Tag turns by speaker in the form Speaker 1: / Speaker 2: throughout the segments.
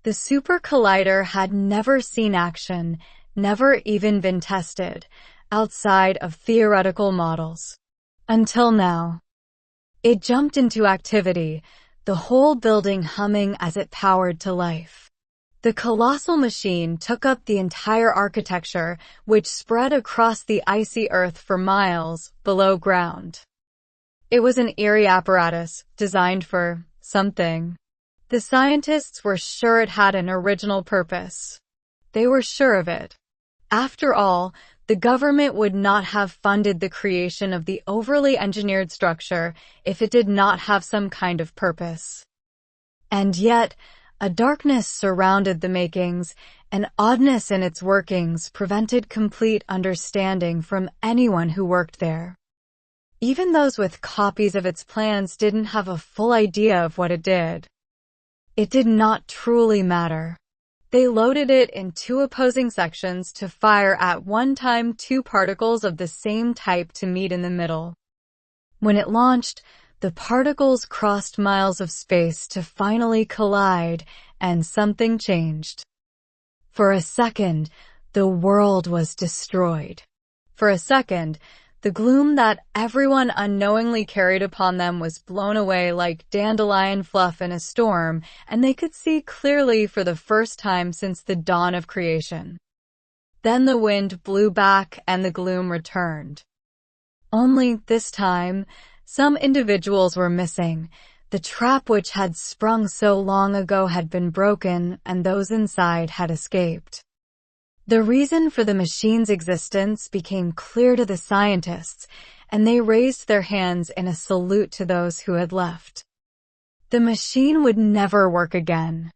Speaker 1: The Super Collider had never seen action, never even been tested, outside of theoretical models. Until now. It jumped into activity, the whole building humming as it powered to life. The colossal machine took up the entire architecture, which spread across the icy earth for miles below ground. It was an eerie apparatus, designed for something. The scientists were sure it had an original purpose. They were sure of it. After all, the government would not have funded the creation of the overly engineered structure if it did not have some kind of purpose. And yet, a darkness surrounded the makings, an oddness in its workings prevented complete understanding from anyone who worked there. Even those with copies of its plans didn't have a full idea of what it did. It did not truly matter. They loaded it in two opposing sections to fire at one time two particles of the same type to meet in the middle. When it launched, the particles crossed miles of space to finally collide, and something changed. For a second, the world was destroyed. For a second, the gloom that everyone unknowingly carried upon them was blown away like dandelion fluff in a storm, and they could see clearly for the first time since the dawn of creation. Then the wind blew back and the gloom returned. Only this time, some individuals were missing. The trap which had sprung so long ago had been broken, and those inside had escaped. The reason for the machine's existence became clear to the scientists, and they raised their hands in a salute to those who had left. The machine would never work again.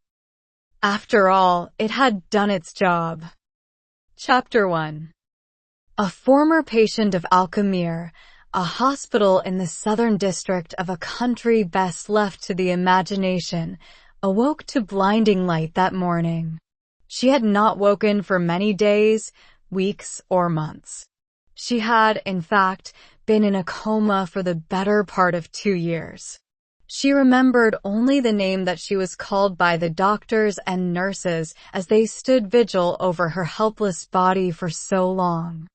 Speaker 1: After all, it had done its job. Chapter 1. A former patient of Alkemir, a hospital in the southern district of a country best left to the imagination, awoke to blinding light that morning. She had not woken for many days, weeks, or months. She had, in fact, been in a coma for the better part of 2 years. She remembered only the name that she was called by the doctors and nurses as they stood vigil over her helpless body for so long.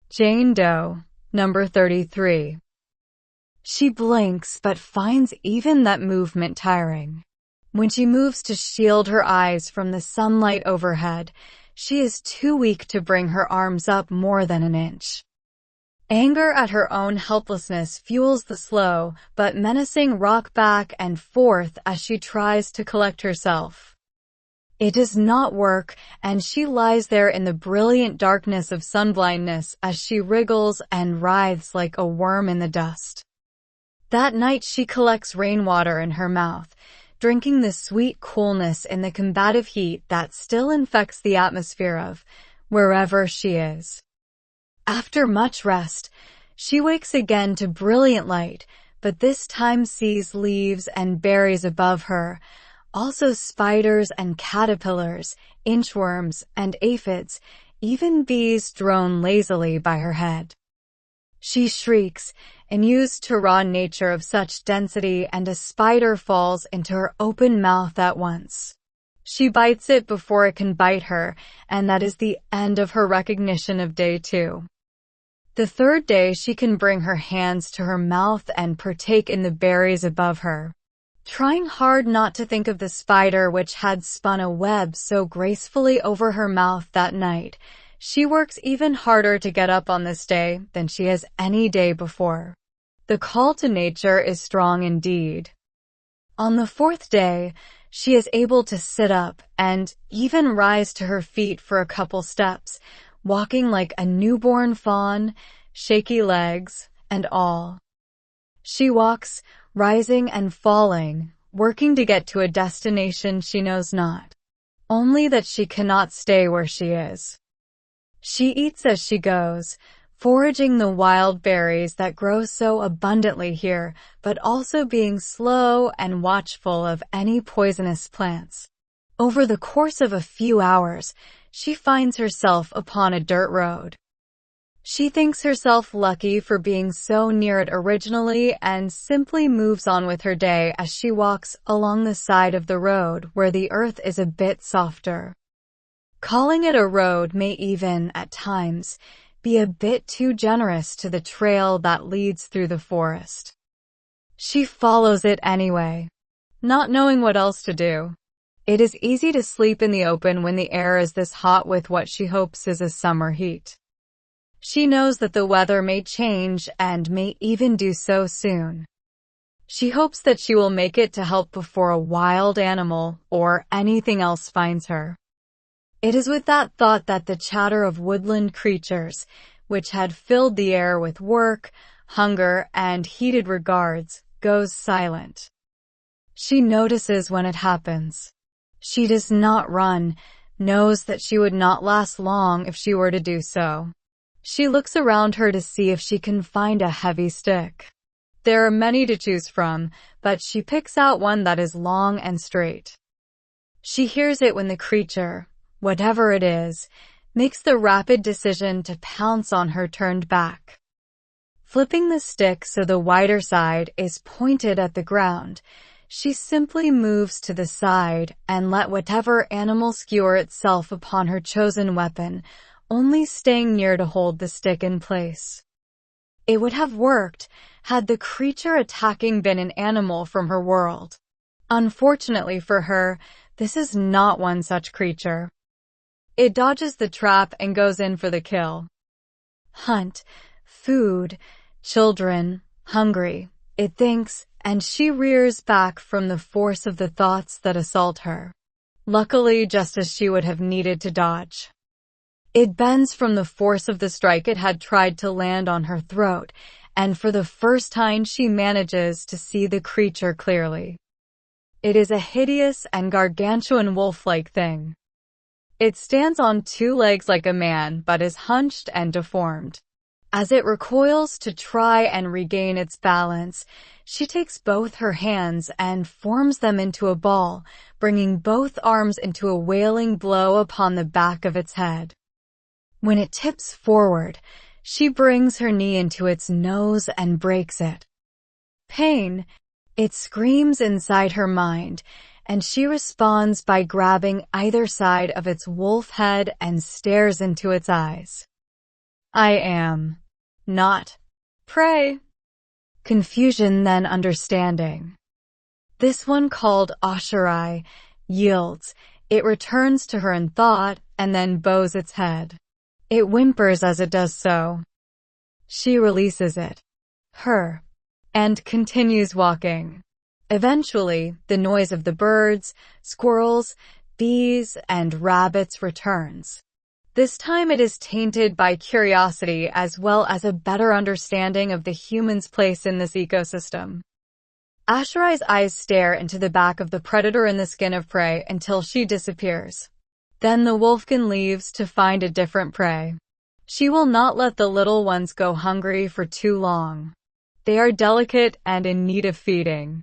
Speaker 1: Jane Doe, number 33. She blinks but finds even that movement tiring. When she moves to shield her eyes from the sunlight overhead, she is too weak to bring her arms up more than an inch. Anger at her own helplessness fuels the slow but menacing rock back and forth as she tries to collect herself. It does not work, and she lies there in the brilliant darkness of sunblindness as she wriggles and writhes like a worm in the dust. That night she collects rainwater in her mouth, drinking the sweet coolness in the combative heat that still infects the atmosphere of wherever she is. After much rest, she wakes again to brilliant light, but this time sees leaves and berries above her, also spiders and caterpillars, inchworms and aphids, even bees drone lazily by her head. She shrieks, amused to raw nature of such density, and a spider falls into her open mouth at once. She bites it before it can bite her, and that is the end of her recognition of day 2. The third day she can bring her hands to her mouth and partake in the berries above her. Trying hard not to think of the spider which had spun a web so gracefully over her mouth that night, she works even harder to get up on this day than she has any day before. The call to nature is strong indeed. On the 4th day, she is able to sit up and even rise to her feet for a couple steps, walking like a newborn fawn, shaky legs and all. She walks, rising and falling, working to get to a destination she knows not. Only that she cannot stay where she is. She eats as she goes, foraging the wild berries that grow so abundantly here, but also being slow and watchful of any poisonous plants. Over the course of a few hours, she finds herself upon a dirt road. She thinks herself lucky for being so near it originally and simply moves on with her day as she walks along the side of the road where the earth is a bit softer. Calling it a road may even, at times, be a bit too generous to the trail that leads through the forest. She follows it anyway, not knowing what else to do. It is easy to sleep in the open when the air is this hot with what she hopes is a summer heat. She knows that the weather may change and may even do so soon. She hopes that she will make it to help before a wild animal or anything else finds her. It is with that thought that the chatter of woodland creatures, which had filled the air with work, hunger, and heated regards, goes silent. She notices when it happens. She does not run, knows that she would not last long if she were to do so. She looks around her to see if she can find a heavy stick. There are many to choose from, but she picks out one that is long and straight. She hears it when the creature, whatever it is, makes the rapid decision to pounce on her turned back. Flipping the stick so the wider side is pointed at the ground, she simply moves to the side and let whatever animal skewer itself upon her chosen weapon, only staying near to hold the stick in place. It would have worked had the creature attacking been an animal from her world. Unfortunately for her, this is not one such creature. It dodges the trap and goes in for the kill. Hunt, food, children, hungry, it thinks, and she rears back from the force of the thoughts that assault her. Luckily, just as she would have needed to dodge. It bends from the force of the strike it had tried to land on her throat, and for the first time she manages to see the creature clearly. It is a hideous and gargantuan wolf-like thing. It stands on two legs like a man, but is hunched and deformed. As it recoils to try and regain its balance, she takes both her hands and forms them into a ball, bringing both arms into a wailing blow upon the back of its head. When it tips forward, she brings her knee into its nose and breaks it. Pain, it screams inside her mind, and she responds by grabbing either side of its wolf head and stares into its eyes. I am not prey. Confusion, then understanding. This one, called Asherai, yields. It returns to her in thought and then bows its head. It whimpers as it does so. She releases it, and continues walking. Eventually, the noise of the birds, squirrels, bees, and rabbits returns. This time it is tainted by curiosity as well as a better understanding of the human's place in this ecosystem. Asherai's eyes stare into the back of the predator in the skin of prey until she disappears. Then the wolfkin leaves to find a different prey. She will not let the little ones go hungry for too long. They are delicate and in need of feeding.